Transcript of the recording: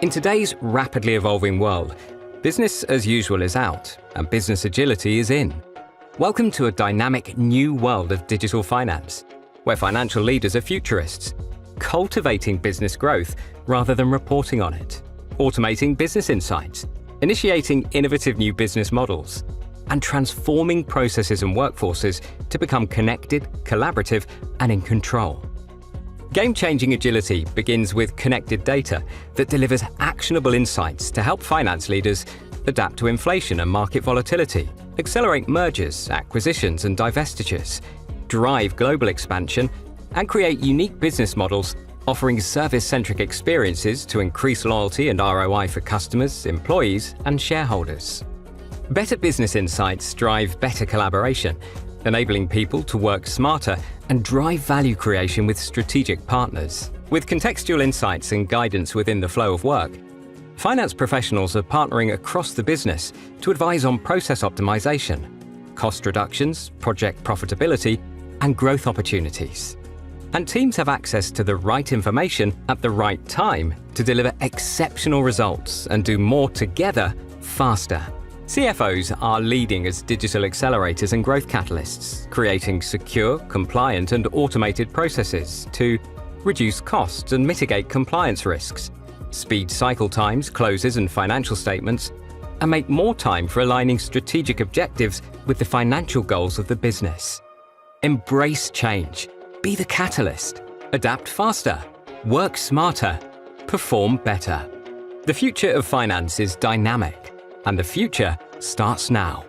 In today's rapidly evolving world, business as usual is out and business agility is in. Welcome to a dynamic new world of digital finance, where financial leaders are futurists, cultivating business growth rather than reporting on it, automating business insights, initiating innovative new business models, and transforming processes and workforces to become connected, collaborative, and in control. Game-changing agility begins with connected data that delivers actionable insights to help finance leaders adapt to inflation and market volatility, accelerate mergers, acquisitions, and divestitures, drive global expansion, and create unique business models offering service-centric experiences to increase loyalty and ROI for customers, employees, and shareholders. Better business insights drive better collaboration, enabling people to work smarter and drive value creation with strategic partners. With contextual insights and guidance within the flow of work, finance professionals are partnering across the business to advise on process optimization, cost reductions, project profitability, and growth opportunities. And teams have access to the right information at the right time to deliver exceptional results and do more together, faster. CFOs are leading as digital accelerators and growth catalysts, creating secure, compliant, and automated processes to reduce costs and mitigate compliance risks, speed cycle times, closes, and financial statements, and make more time for aligning strategic objectives with the financial goals of the business. Embrace change. Be the catalyst. Adapt faster. Work smarter. Perform better. The future of finance is dynamic, and the future starts now.